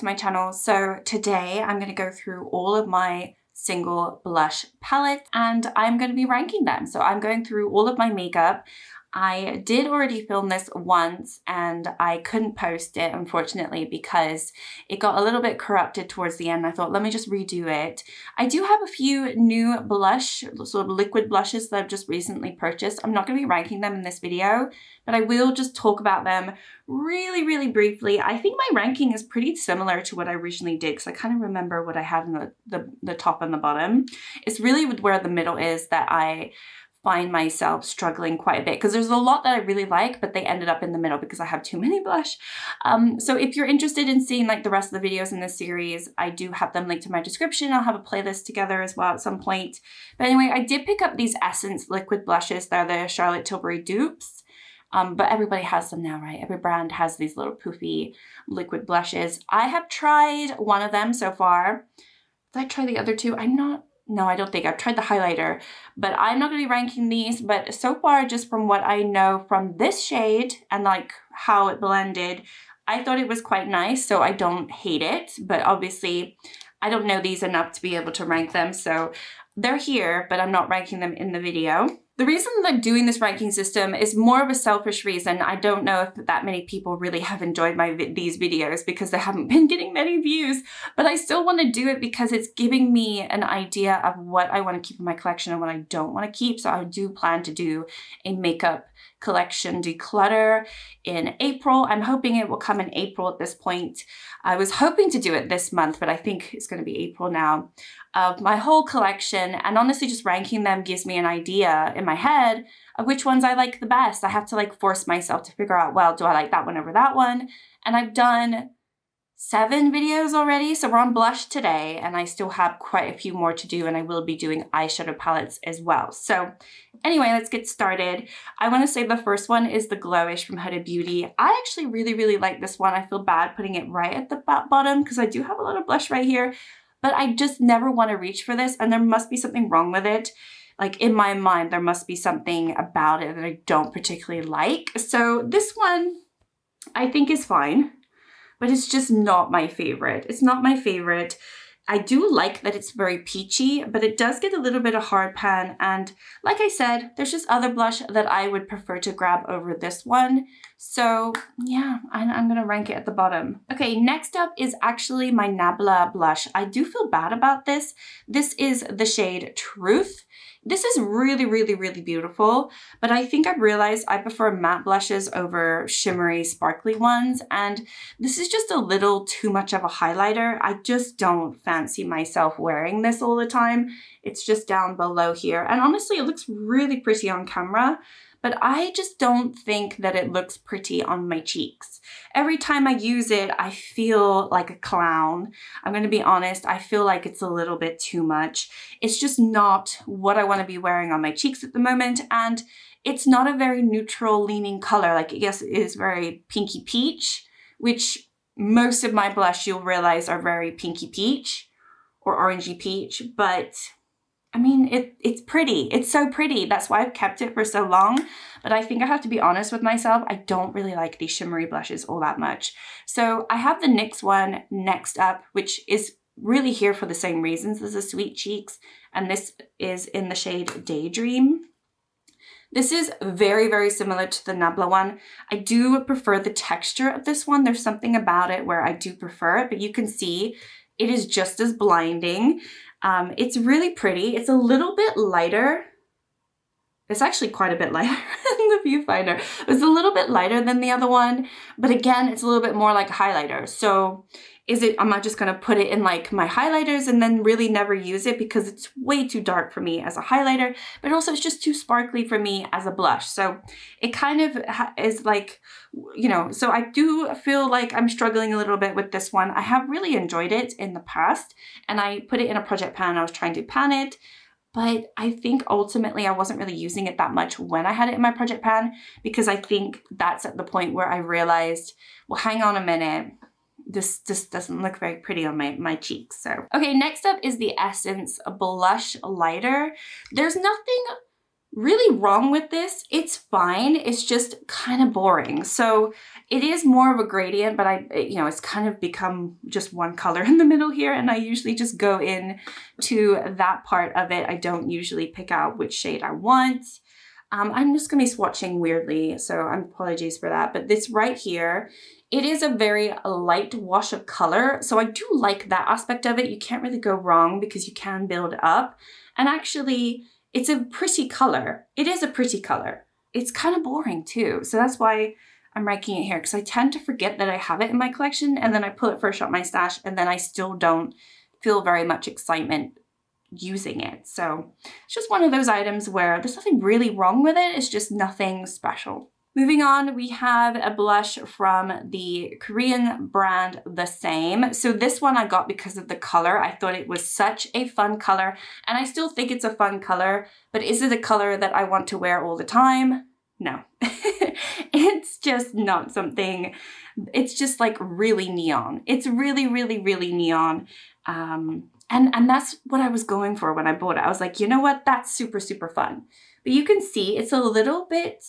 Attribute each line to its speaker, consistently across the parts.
Speaker 1: to my channel. So today I'm going to go through all of my single blush palettes and I'm going to be ranking them. So I'm going through all of my makeup. I did already film this once and I couldn't post it, unfortunately, because it got a little bit corrupted towards the end. I thought, let me just redo it. I do have a few new blush, sort of liquid blushes that I've just recently purchased. I'm not going to be ranking them in this video, but I will just talk about them really briefly. I think my ranking is pretty similar to what I originally did because I kind of remember what I had in the top and the bottom. It's really where the middle is that I find myself struggling quite a bit because there's a lot that I really like, but they ended up in the middle because I have too many blush. So if you're interested in seeing like the rest of the videos in this series, I do have them linked in my description. I'll have a playlist together as well at some point. But anyway, I did pick up these Essence liquid blushes. They're the Charlotte Tilbury dupes. But everybody has them now, right? Every brand has these little poofy liquid blushes. I have tried one of them so far. Did I try the other two? No, I don't think. I've tried the highlighter, but I'm not going to be ranking these. But so far, just from what I know from this shade and like how it blended, I thought it was quite nice. So I don't hate it, but obviously I don't know these enough to be able to rank them. So they're here, but I'm not ranking them in the video. The reason that I'm doing this ranking system is more of a selfish reason. I don't know if that many people really have enjoyed these videos because they haven't been getting many views, but I still want to do it because it's giving me an idea of what I want to keep in my collection and what I don't want to keep. So I do plan to do a makeup collection declutter in April. I'm hoping it will come in April at this point. I was hoping to do it this month, but I think it's going to be April now, of my whole collection. And honestly, just ranking them gives me an idea in my head of which ones I like the best. I have to like force myself to figure out, well, do I like that one over that one? And I've done 7 videos already. So we're on blush today and I still have quite a few more to do and I will be doing eyeshadow palettes as well. So anyway, let's get started. I want to say the first one is the Glowish from Huda Beauty. I actually really like this one. I feel bad putting it right at the bottom because I do have a lot of blush right here, but I just never want to reach for this and there must be something wrong with it. Like in my mind, there must be something about it that I don't particularly like. So this one I think is fine, but it's just not my favorite. It's not my favorite. I do like that it's very peachy, but it does get a little bit of hard pan. And like I said, there's just other blush that I would prefer to grab over this one. So yeah, I'm gonna rank it at the bottom. Okay, next up is actually my Nebula blush. I do feel bad about this. This is the shade Truth. This is really beautiful, but I think I've realized I prefer matte blushes over shimmery, sparkly ones, and this is just a little too much of a highlighter. I just don't fancy myself wearing this all the time. It's just down below here, and honestly, it looks really pretty on camera, but I just don't think that it looks pretty on my cheeks. Every time I use it, I feel like a clown. I'm gonna be honest, I feel like it's a little bit too much. It's just not what I wanna be wearing on my cheeks at the moment, and it's not a very neutral leaning color. Like, yes, it is very pinky peach, which most of my blush you'll realize are very pinky peach or orangey peach, but I mean, it's pretty. It's so pretty. That's why I've kept it for so long. But I think I have to be honest with myself. I don't really like these shimmery blushes all that much. So I have the NYX one next up, which is really here for the same reasons. This is Sweet Cheeks, and this is in the shade Daydream. This is very similar to the Nebula one. I do prefer the texture of this one. There's something about it where I do prefer it, but you can see it is just as blinding. It's really pretty. It's a little bit lighter. It's actually quite a bit lighter than the viewfinder. It's a little bit lighter than the other one, but again, it's a little bit more like a highlighter. So am I just gonna put it in like my highlighters and then really never use it because it's way too dark for me as a highlighter, but also it's just too sparkly for me as a blush. So it kind of is like, you know, so I do feel like I'm struggling a little bit with this one. I have really enjoyed it in the past and I put it in a project pan. I was trying to pan it, but I think ultimately I wasn't really using it that much when I had it in my project pan because I think that's at the point where I realized, well, hang on a minute. This doesn't look very pretty on my cheeks. So, okay, next up is the Essence Blush Lighter. There's nothing really wrong with this. It's fine. It's just kind of boring. So it is more of a gradient, but it's kind of become just one color in the middle here. And I usually just go in to that part of it. I don't usually pick out which shade I want. I'm just gonna be swatching weirdly, so apologies for that. But this right here, it is a very light wash of color. So I do like that aspect of it. You can't really go wrong because you can build up. And actually, it's a pretty color. It is a pretty color. It's kind of boring too. So that's why I'm ranking it here, because I tend to forget that I have it in my collection, and then I pull it first out my stash, and then I still don't feel very much excitement using it. So it's just one of those items where there's nothing really wrong with it. It's just nothing special. Moving on, we have a blush from the Korean brand The Same. So this one I got because of the color. I thought it was such a fun color, and I still think it's a fun color, but is it a color that I want to wear all the time? No. It's just not something, it's just like really neon. It's really, really, really neon. And that's what I was going for when I bought it. I was like, you know what? That's super, super fun. But you can see it's a little bit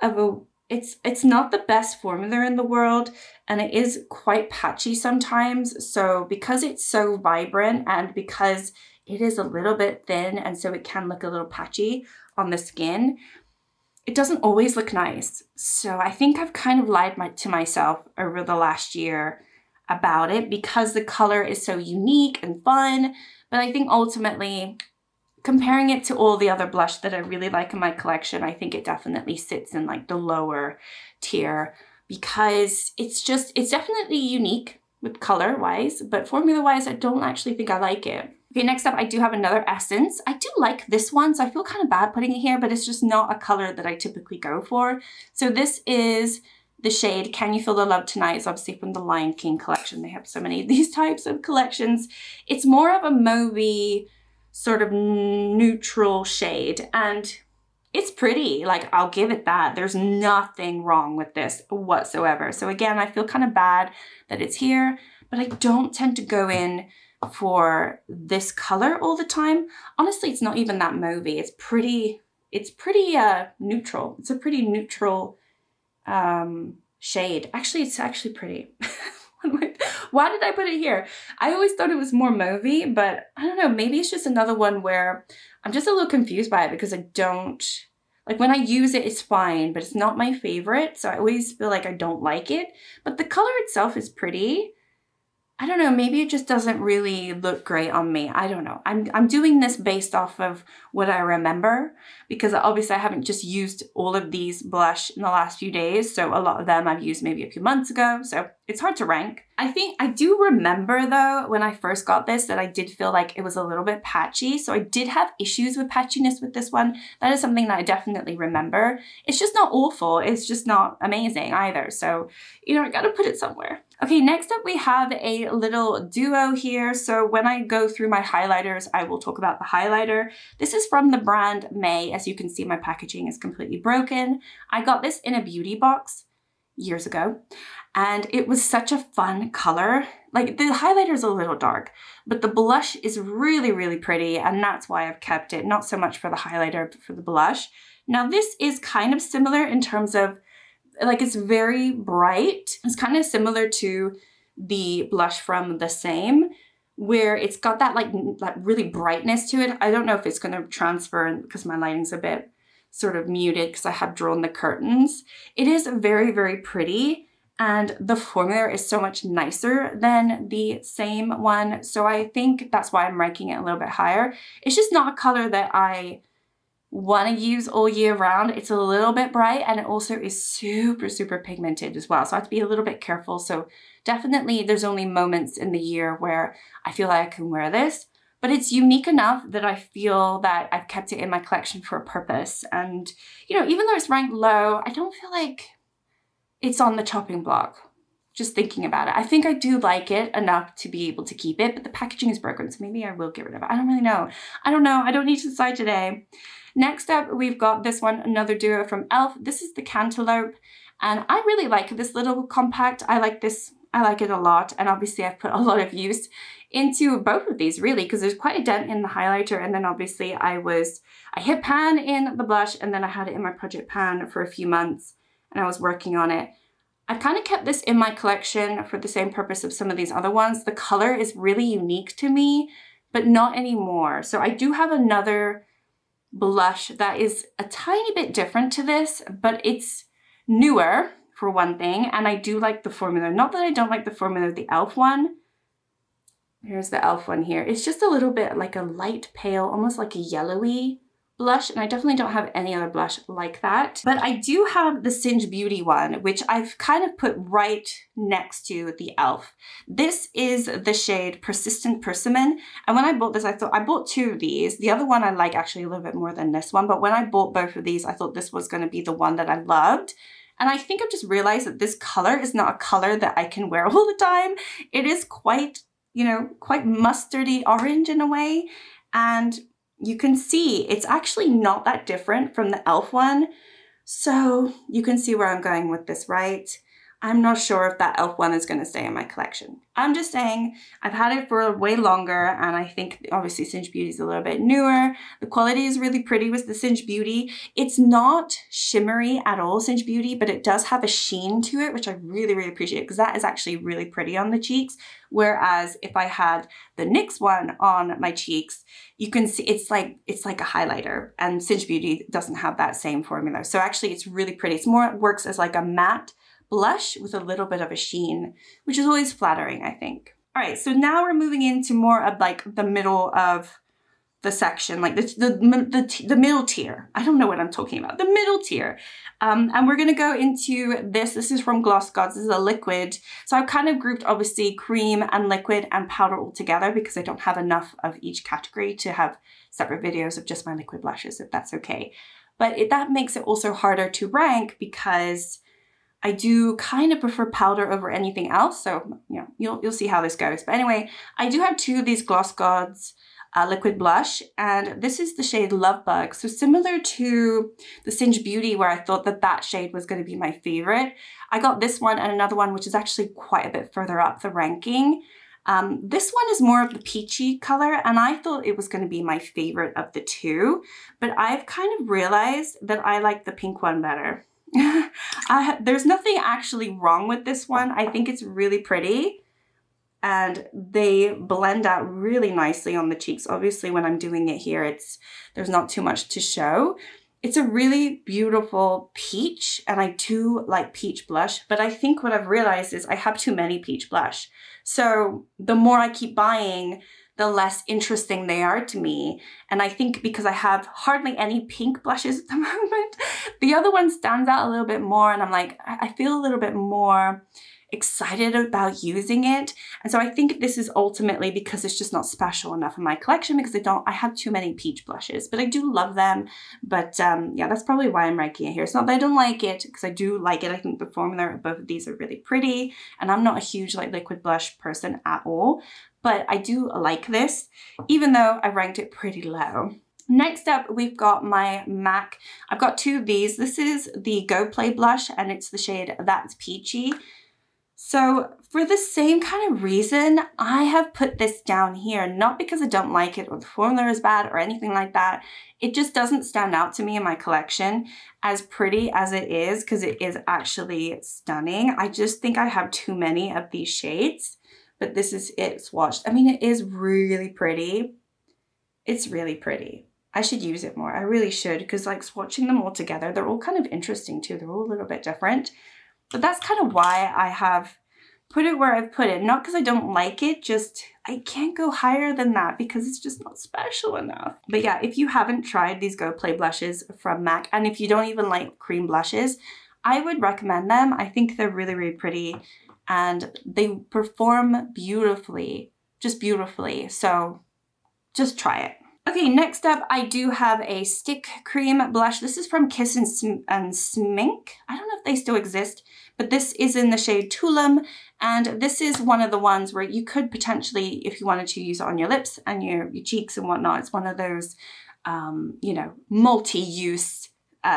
Speaker 1: of a, it's not the best formula in the world, and it is quite patchy sometimes. So because it's so vibrant and because it is a little bit thin, and so it can look a little patchy on the skin, it doesn't always look nice. So I think I've kind of lied to myself over the last year about it because the color is so unique and fun. But I think ultimately, comparing it to all the other blush that I really like in my collection, I think it definitely sits in like the lower tier because it's definitely unique with color wise, but formula wise, I don't actually think I like it. Okay, next up, I do have another Essence. I do like this one, so I feel kind of bad putting it here, but it's just not a color that I typically go for. So this is the shade Can You Feel the Love Tonight. It's obviously from the Lion King collection. They have so many of these types of collections. It's more of a mauvey, sort of neutral shade, and it's pretty. Like, I'll give it that. There's nothing wrong with this whatsoever. So again, I feel kind of bad that it's here, but I don't tend to go in for this color all the time. Honestly, it's not even that mauvey. It's pretty neutral. It's a pretty neutral shade. Actually, it's actually pretty. Why did I put it here? I always thought it was more mauvey, but I don't know, maybe it's just another one where I'm just a little confused by it because I don't, like when I use it, it's fine, but it's not my favorite. So I always feel like I don't like it, but the color itself is pretty. I don't know, maybe it just doesn't really look great on me. I don't know. I'm doing this based off of what I remember because obviously I haven't just used all of these blush in the last few days. So a lot of them I've used maybe a few months ago. So it's hard to rank. I think I do remember though, when I first got this, that I did feel like it was a little bit patchy. So I did have issues with patchiness with this one. That is something that I definitely remember. It's just not awful. It's just not amazing either. So, I gotta put it somewhere. Okay, next up we have a little duo here. So when I go through my highlighters, I will talk about the highlighter. This is from the brand May. As you can see, my packaging is completely broken. I got this in a beauty box years ago, and it was such a fun color. Like, the highlighter is a little dark, but the blush is really, really pretty, and that's why I've kept it. Not so much for the highlighter, but for the blush. Now, this is kind of similar in terms of, like, it's very bright. It's kind of similar to the blush from The Same, where it's got that like really brightness to it. I don't know if it's going to transfer because my lighting's a bit sort of muted because I have drawn the curtains. It is very, very pretty, and the formula is so much nicer than The Same one. So I think that's why I'm ranking it a little bit higher. It's just not a color that I want to use all year round. It's a little bit bright, and it also is super, super pigmented as well. So I have to be a little bit careful. So definitely there's only moments in the year where I feel like I can wear this, but it's unique enough that I feel that I've kept it in my collection for a purpose. And, even though it's ranked low, I don't feel like it's on the chopping block. Just thinking about it. I think I do like it enough to be able to keep it, but the packaging is broken, so maybe I will get rid of it. I don't really know. I don't know. I don't need to decide today. Next up, we've got this one, another duo from e.l.f. This is the Cantaloupe, and I really like this little compact. I like this I like it a lot. And obviously I've put a lot of use into both of these really, because there's quite a dent in the highlighter. And then obviously I hit pan in the blush, and then I had it in my project pan for a few months and I was working on it. I've kind of kept this in my collection for the same purpose of some of these other ones. The color is really unique to me, but not anymore. So I do have another blush that is a tiny bit different to this, but it's newer for one thing, and I do like the formula. Not that I don't like the formula of the e.l.f. one. Here's the e.l.f. one here. It's just a little bit like a light pale, almost like a yellowy blush, and I definitely don't have any other blush like that. But I do have the Singe Beauty one, which I've kind of put right next to the e.l.f. This is the shade Persistent Persimmon, and when I bought this, I thought, I bought two of these. The other one I like actually a little bit more than this one, but when I bought both of these, I thought this was going to be the one that I loved. And I think I've just realized that this color is not a color that I can wear all the time. It is quite, you know, quite mustardy orange in a way. And you can see it's actually not that different from the e.l.f. one. So you can see where I'm going with this, right? I'm not sure if that e.l.f. one is going to stay in my collection. I'm just saying I've had it for way longer, and I think obviously Singe Beauty is a little bit newer. The quality is really pretty with the Singe Beauty. It's not shimmery at all, Singe Beauty, but it does have a sheen to it, which I really, really appreciate, because that is actually really pretty on the cheeks. Whereas if I had the NYX one on my cheeks, you can see it's like a highlighter, and Singe Beauty doesn't have that same formula. So actually it's really pretty. It's more, it works as like a matte blush with a little bit of a sheen, which is always flattering, I think. All right, so now we're moving into more of like the middle of the section, like the middle tier. I don't know what I'm talking about, the middle tier. And we're gonna go into this. This is from GlossGods, this is a liquid. So I've kind of grouped obviously cream and liquid and powder all together because I don't have enough of each category to have separate videos of just my liquid blushes, if that's okay. But that makes it also harder to rank because I do kind of prefer powder over anything else. So, you know, you'll see how this goes. But anyway, I do have two of these GlossGods liquid blush, and this is the shade Love Bug. So similar to the Singe Beauty, where I thought that that shade was going to be my favorite, I got this one and another one, which is actually quite a bit further up the ranking. This one is more of the peachy color, and I thought it was going to be my favorite of the two, but I've kind of realized that I like the pink one better. There's nothing actually wrong with this one. I think it's really pretty and they blend out really nicely on the cheeks. Obviously when I'm doing it here, there's not too much to show. It's a really beautiful peach, and I do like peach blush, but I think what I've realized is I have too many peach blush. So the more I keep buying, the less interesting they are to me. And I think because I have hardly any pink blushes at the moment, the other one stands out a little bit more, and I'm like, I feel a little bit more excited about using it. And so I think this is ultimately because it's just not special enough in my collection, because I have too many peach blushes, but I do love them. But yeah, that's probably why I'm ranking it here. It's not that I don't like it, because I do like it. I think the formula of both of these are really pretty, and I'm not a huge like liquid blush person at all. But I do like this, even though I ranked it pretty low. Next up, we've got my MAC. I've got two of these. This is the Go Play blush, and it's the shade That's Peachy. So for the same kind of reason, I have put this down here, not because I don't like it or the formula is bad or anything like that. It just doesn't stand out to me in my collection, as pretty as it is, because it is actually stunning. I just think I have too many of these shades. But this is it swatched. I mean, it is really pretty. It's really pretty. I should use it more. I really should, because like swatching them all together, they're all kind of interesting too. They're all a little bit different. But that's kind of why I have put it where I've put it. Not because I don't like it, just I can't go higher than that because it's just not special enough. But yeah, if you haven't tried these Go Play blushes from MAC, and if you don't even like cream blushes, I would recommend them. I think they're really, really pretty. And they perform beautifully, just beautifully. So just try it. Okay, next up, I do have a stick cream blush. This is from Kiss and Smink. I don't know if they still exist, but this is in the shade Tulum. And this is one of the ones where you could potentially, if you wanted to, use it on your lips and your cheeks and whatnot. It's one of those, you know, multi-use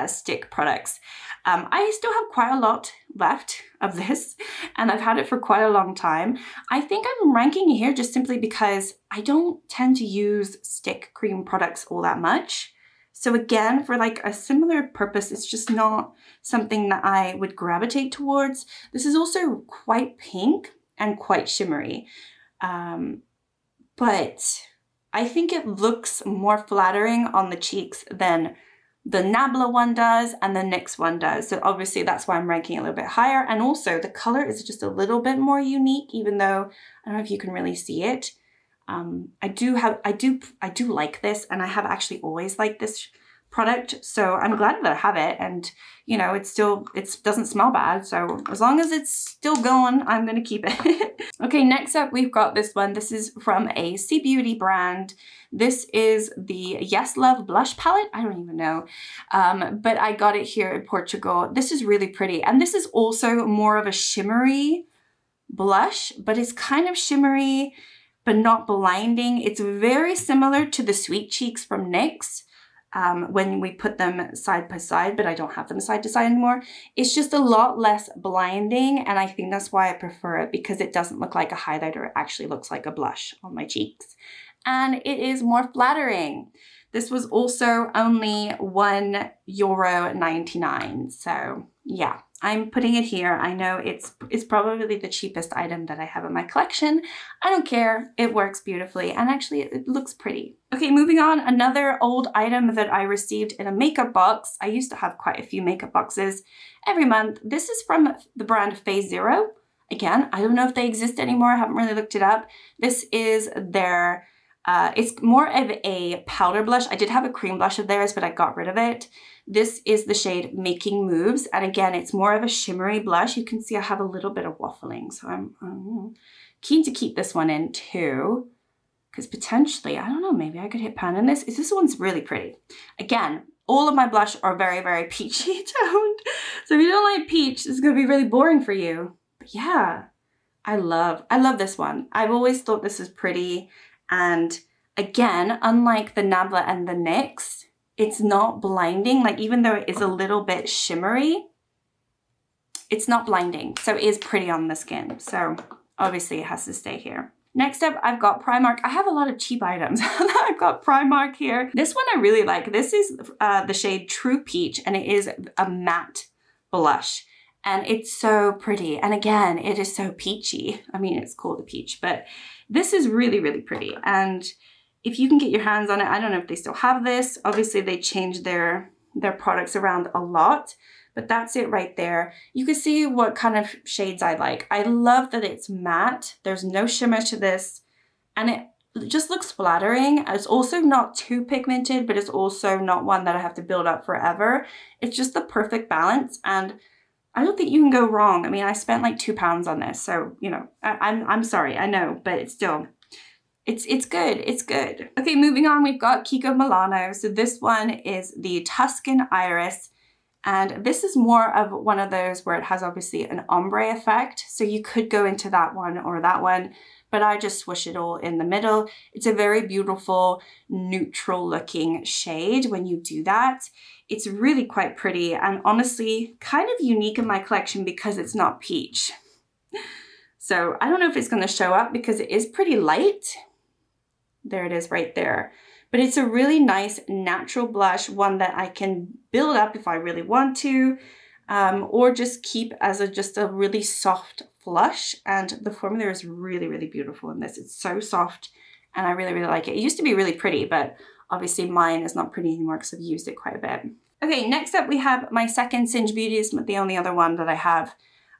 Speaker 1: stick products. I still have quite a lot left of this, and I've had it for quite a long time. I think I'm ranking it here just simply because I don't tend to use stick cream products all that much. So again, for like a similar purpose, it's just not something that I would gravitate towards. This is also quite pink and quite shimmery, but I think it looks more flattering on the cheeks than the Nebula one does and the NYX one does. So obviously that's why I'm ranking it a little bit higher. And also the color is just a little bit more unique, even though I don't know if you can really see it. I do like this, and I have actually always liked this product. So I'm glad that I have it, and you know, it doesn't smell bad. So as long as it's still going, I'm going to keep it. Okay, next up we've got this one. This is from a C Beauty brand. This is the Yes Love blush palette. I don't even know, but I got it here in Portugal. This is really pretty, and this is also more of a shimmery blush, but it's kind of shimmery but not blinding. It's very similar to the Sweet Cheeks from NYX when we put them side by side, but I don't have them side to side anymore. It's just a lot less blinding, and I think that's why I prefer it, because it doesn't look like a highlighter. It actually looks like a blush on my cheeks, and it is more flattering. This was also only €1.99. So yeah, I'm putting it here. I know it's probably the cheapest item that I have in my collection. I don't care. It works beautifully, and actually it looks pretty. Okay, moving on. Another old item that I received in a makeup box. I used to have quite a few makeup boxes every month. This is from the brand Phase Zero. Again, I don't know if they exist anymore. I haven't really looked it up. This is their it's more of a powder blush. I did have a cream blush of theirs, but I got rid of it. This is the shade Making Moves. And again, it's more of a shimmery blush. You can see I have a little bit of waffling. So I'm keen to keep this one in too, because potentially, I don't know, maybe I could hit pan in this. This one's really pretty. Again, all of my blush are very, very peachy toned. So if you don't like peach, this is going to be really boring for you. But yeah, I love this one. I've always thought this is pretty. And again, unlike the Nebula and the NYX, it's not blinding. Like, even though it is a little bit shimmery, it's not blinding. So it is pretty on the skin. So obviously it has to stay here. Next up, I've got Primark. I have a lot of cheap items. I've got Primark here. This one I really like. This is the shade True Peach, and it is a matte blush. And it's so pretty. And again, it is so peachy. I mean, it's called a peach, but this is really, really pretty. And if you can get your hands on it, I don't know if they still have this. Obviously, they changed their products around a lot, but that's it right there. You can see what kind of shades I like. I love that it's matte. There's no shimmer to this, and it just looks flattering. It's also not too pigmented, but it's also not one that I have to build up forever. It's just the perfect balance, and I don't think you can go wrong. I mean, I spent like £2 on this, so, you know, I'm sorry, I know, but it's still, it's good, it's good. Okay, moving on, we've got Kiko Milano. So this one is the Tuscan Iris, and this is more of one of those where it has obviously an ombre effect. So you could go into that one or that one, but I just swish it all in the middle. It's a very beautiful, neutral looking shade when you do that. It's really quite pretty, and honestly kind of unique in my collection because it's not peach. So I don't know if it's going to show up because it is pretty light. There it is right there. But it's a really nice natural blush, one that I can build up if I really want to, or just keep as just a really soft flush. And the formula is really, really beautiful in this. It's so soft, and I really, really like it. It used to be really pretty, but obviously mine is not pretty anymore because I've used it quite a bit. Okay, next up we have my second Singe Beauty, is the only other one that I have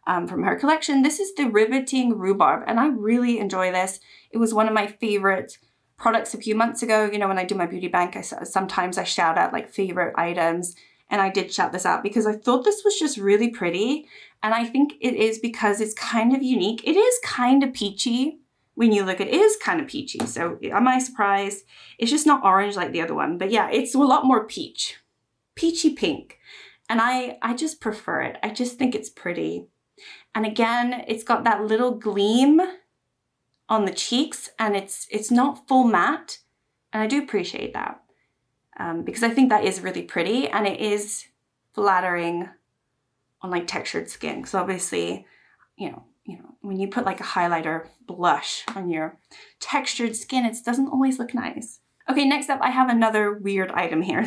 Speaker 1: from her collection. This is the Riveting Rhubarb, and I really enjoy this. It was one of my favorite products a few months ago. You know, when I do my beauty bank, sometimes I shout out like favorite items, and I did shout this out because I thought this was just really pretty. And I think it is because it's kind of unique. It is kind of peachy. When you look at it, it is kind of peachy. So am I surprised? It's just not orange like the other one. But yeah, it's a lot more peach. Peachy pink. And I just prefer it. I just think it's pretty. And again, it's got that little gleam on the cheeks, and it's not full matte. And I do appreciate that because I think that is really pretty, and it is flattering on like textured skin. So obviously, you know, when you put like a highlighter blush on your textured skin, it doesn't always look nice. Okay, next up I have another weird item here.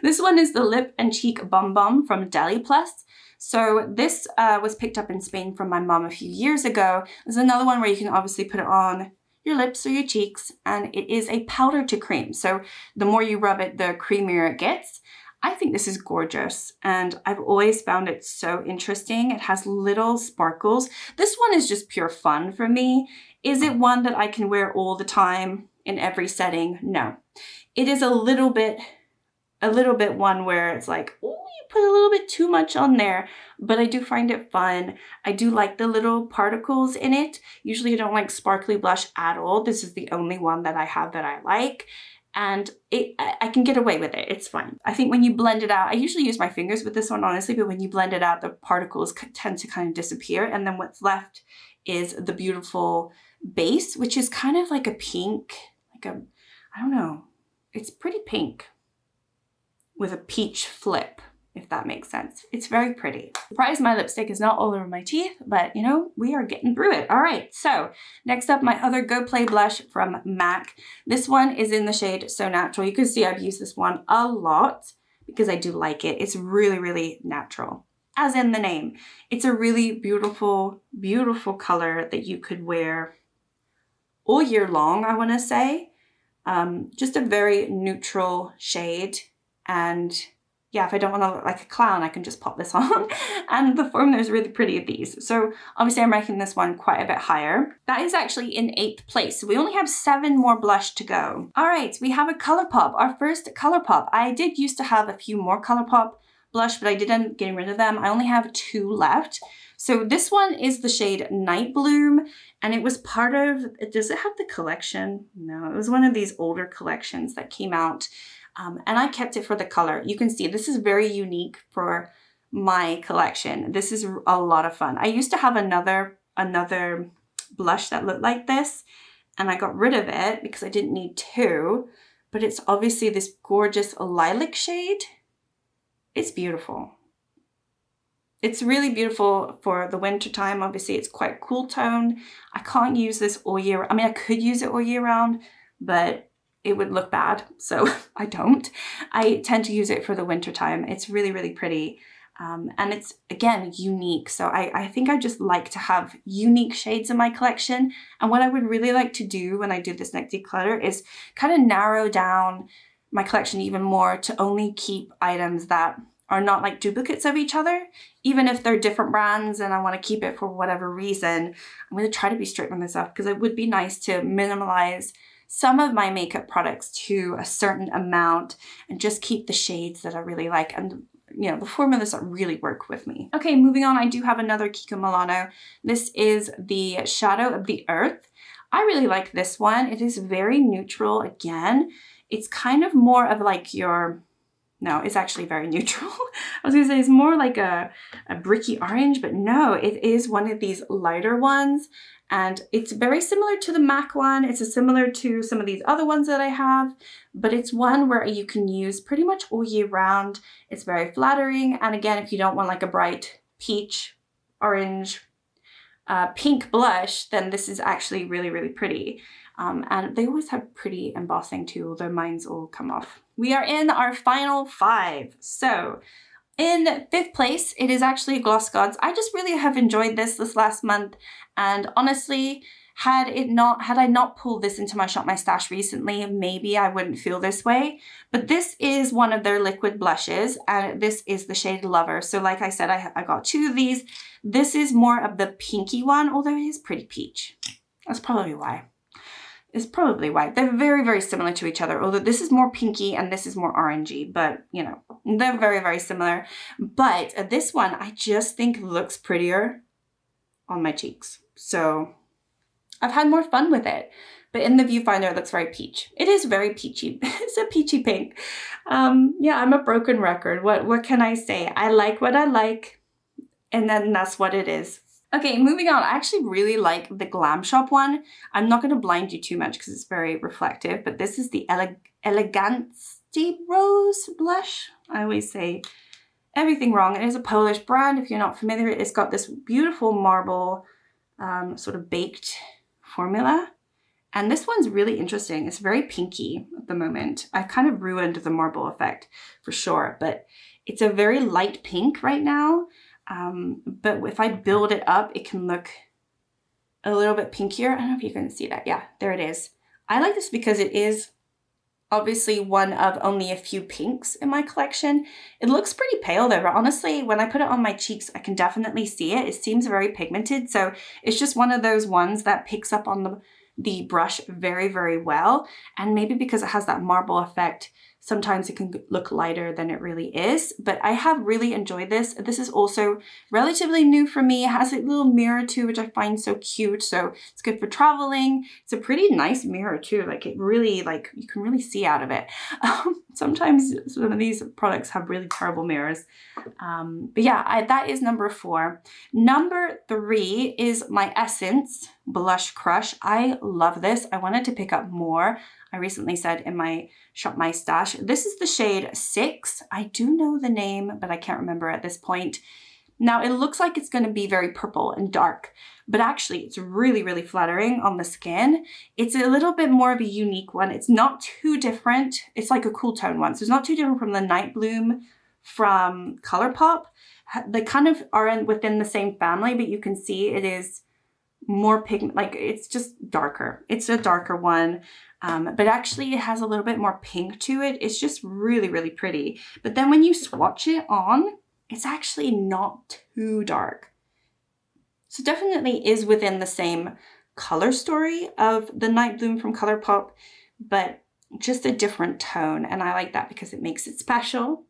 Speaker 1: This one is the Lip and Cheek Bum Bum from Deli Plus. So this was picked up in Spain from my mom a few years ago. There's another one where you can obviously put it on your lips or your cheeks, and it is a powder to cream. So the more you rub it, the creamier it gets. I think this is gorgeous, and I've always found it so interesting. It has little sparkles. This one is just pure fun for me. Is it one that I can wear all the time in every setting? No. It is a little bit one where it's like, oh, you put a little bit too much on there, but I do find it fun. I do like the little particles in it. Usually I don't like sparkly blush at all. This is the only one that I have that I like. And I can get away with it. It's fine. I think when you blend it out, I usually use my fingers with this one, honestly, but when you blend it out, the particles tend to kind of disappear. And then what's left is the beautiful base, which is kind of like a pink, I don't know. It's pretty pink with a peach flip, if that makes sense. It's very pretty. Surprised my lipstick is not all over my teeth, but you know, we are getting through it. All right, so next up, my other Go Play blush from MAC. This one is in the shade So Natural. You can see I've used this one a lot because I do like it. It's really, really natural, as in the name. It's a really beautiful, beautiful color that you could wear all year long, I wanna say. Just a very neutral shade. And yeah, if I don't want to look like a clown, I can just pop this on. And the formula is really pretty of these. So obviously I'm ranking this one quite a bit higher. That is actually in 8th place. So we only have 7 more blush to go. All right, we have a Colourpop, our first Colourpop. I did used to have a few more Colourpop blush, but I did end up getting rid of them. I only have 2 left. So this one is the shade Night Bloom, and it was part of, does it have the collection? No, it was one of these older collections that came out. And I kept it for the color. You can see this is very unique for my collection. This is a lot of fun. I used to have another blush that looked like this, and I got rid of it because I didn't need 2, but it's obviously this gorgeous lilac shade. It's beautiful. It's really beautiful for the winter time. Obviously it's quite cool tone. I can't use this all year. I mean, I could use it all year round, but it would look bad, so I don't. I tend to use it for the winter time. It's really, really pretty. And it's, again, unique. So I think I just like to have unique shades in my collection. And what I would really like to do when I do this next declutter is kind of narrow down my collection even more to only keep items that are not like duplicates of each other. Even if they're different brands and I want to keep it for whatever reason, I'm going to try to be strict on this stuff because it would be nice to minimalize some of my makeup products to a certain amount and just keep the shades that I really like and, you know, the formulas that really work with me. Okay, moving on, I do have another Kiko Milano. This is the Shadow of the Earth. I really like this one. It is very neutral again. It's kind of more of like your, no, it's actually very neutral. I was gonna say it's more like a bricky orange, but no, it is one of these lighter ones. And it's very similar to the MAC one. It's similar to some of these other ones that I have, but it's one where you can use pretty much all year round. It's very flattering. And again, if you don't want like a bright peach, orange, pink blush, then this is actually really, really pretty. And they always have pretty embossing too, although mine's all come off. We are in our final 5. So in 5th place, it is actually GlossGods. I just really have enjoyed this last month. And honestly, had I not pulled this into my Shop My Stash recently, maybe I wouldn't feel this way. But this is one of their liquid blushes, and this is the shade Lover. So like I said, I got 2 of these. This is more of the pinky one, although it is pretty peach. That's probably why. It's probably why. They're very, very similar to each other, although this is more pinky and this is more orangey, but you know, they're very, very similar. But this one, I just think looks prettier on my cheeks. So I've had more fun with it. But in the viewfinder, it looks very peach. It is very peachy. It's a peachy pink. Yeah, I'm a broken record. What can I say? I like what I like, and then that's what it is. Okay, moving on. I actually really like the Glam Shop one. I'm not going to blind you too much because it's very reflective, but this is the Elegante Rose blush. I always say everything wrong. It is a Polish brand. If you're not familiar, it's got this beautiful marble sort of baked formula. And this one's really interesting. It's very pinky at the moment. I've kind of ruined the marble effect for sure, but it's a very light pink right now. But if I build it up, it can look a little bit pinkier. I don't know if you can see that. Yeah, there it is. I like this because it is obviously one of only a few pinks in my collection. It looks pretty pale though, but honestly, when I put it on my cheeks, I can definitely see it. It seems very pigmented. So it's just one of those ones that picks up on the brush very, very well. And maybe because it has that marble effect, sometimes it can look lighter than it really is, but I have really enjoyed this. This is also relatively new for me. It has a little mirror too, which I find so cute. So it's good for traveling. It's a pretty nice mirror too. Like it really, like you can really see out of it. Sometimes some of these products have really terrible mirrors. But yeah, that is number 4. Number 3 is my Essence Blush Crush. I love this. I wanted to pick up more. I recently said in my Shop My Stash, this is the shade 6. I do know the name, but I can't remember at this point. Now it looks like it's going to be very purple and dark, but actually it's really, really flattering on the skin. It's a little bit more of a unique one. It's not too different. It's like a cool tone one. So it's not too different from the Night Bloom from Colourpop. They kind of are within the same family, but you can see it is more pigment, like it's just darker. It's a darker one. But actually it has a little bit more pink to it. It's just really, really pretty. But then when you swatch it on, it's actually not too dark. So definitely is within the same color story of the Night Bloom from Colourpop, but just a different tone. And I like that because it makes it special,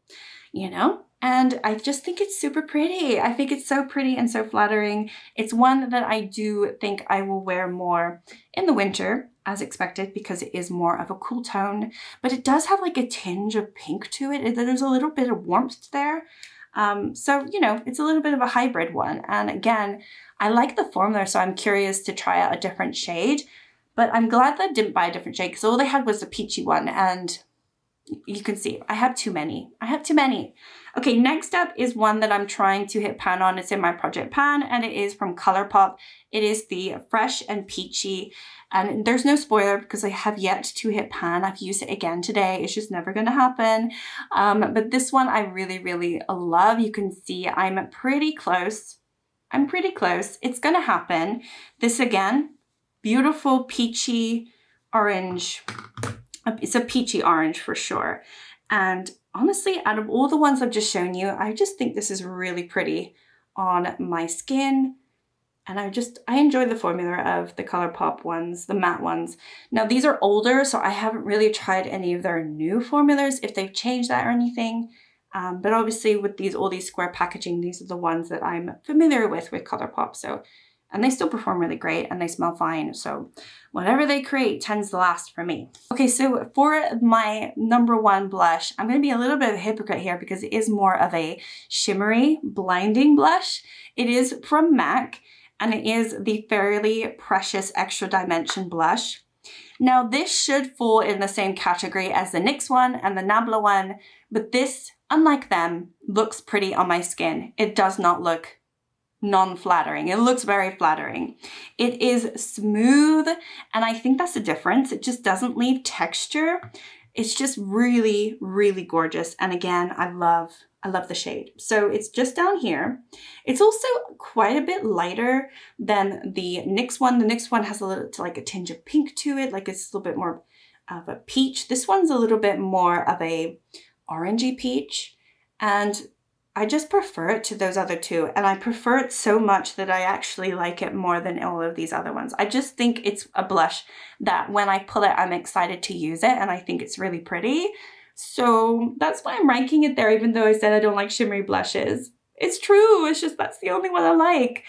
Speaker 1: you know? And I just think it's super pretty. I think it's so pretty and so flattering. It's one that I do think I will wear more in the winter as expected because it is more of a cool tone, but it does have like a tinge of pink to it. There's a little bit of warmth there. So, you know, it's a little bit of a hybrid one. And again, I like the formula, so I'm curious to try out a different shade, but I'm glad that I didn't buy a different shade because all they had was the peachy one, and you can see I have too many. I have too many. Okay, next up is one that I'm trying to hit pan on. It's in my project pan and it is from Colourpop. It is the Fresh and Peachy, and there's no spoiler because I have yet to hit pan. I've used it again today. It's just never gonna happen. But this one I really, really love. You can see I'm pretty close. I'm pretty close. It's gonna happen. This again, beautiful peachy orange. It's a peachy orange for sure. And honestly, out of all the ones I've just shown you, I just think this is really pretty on my skin. And I enjoy the formula of the Colourpop ones, the matte ones. Now these are older, so I haven't really tried any of their new formulas, if they've changed that or anything. But obviously with all these square packaging, these are the ones that I'm familiar with Colourpop. So, and they still perform really great and they smell fine. So whatever they create tends to last for me. Okay, so for my number 1 blush, I'm gonna be a little bit of a hypocrite here because it is more of a shimmery, blinding blush. It is from MAC and it is the Fairly Precious Extra Dimension blush. Now this should fall in the same category as the NYX one and the Nebula one, but this, unlike them, looks pretty on my skin. It does not look non-flattering. It looks very flattering. It is smooth, and I think that's the difference. It just doesn't leave texture. It's just really, really gorgeous. And again, I love the shade. So it's just down here. It's also quite a bit lighter than the NYX one. The NYX one has a little, like a tinge of pink to it, like it's a little bit more of a peach. This one's a little bit more of a orangey peach, and I just prefer it to those other two, and I prefer it so much that I actually like it more than all of these other ones. I just think it's a blush that when I pull it, I'm excited to use it, and I think it's really pretty. So that's why I'm ranking it there, even though I said I don't like shimmery blushes. It's true, it's just that's the only one I like.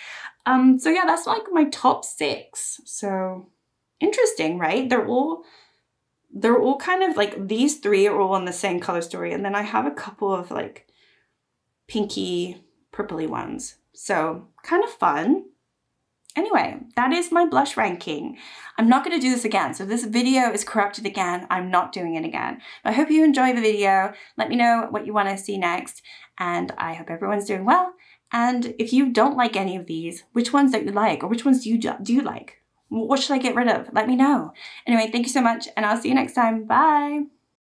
Speaker 1: So yeah, that's like my top 6. So interesting, right? They're all kind of like, these 3 are all in the same color story, and then I have a couple of like pinky, purpley ones. So kind of fun. Anyway, that is my blush ranking. I'm not going to do this again. So this video is corrupted again. I'm not doing it again. I hope you enjoy the video. Let me know what you want to see next. And I hope everyone's doing well. And if you don't like any of these, which ones don't you like? Or which ones do you like? What should I get rid of? Let me know. Anyway, thank you so much. And I'll see you next time. Bye.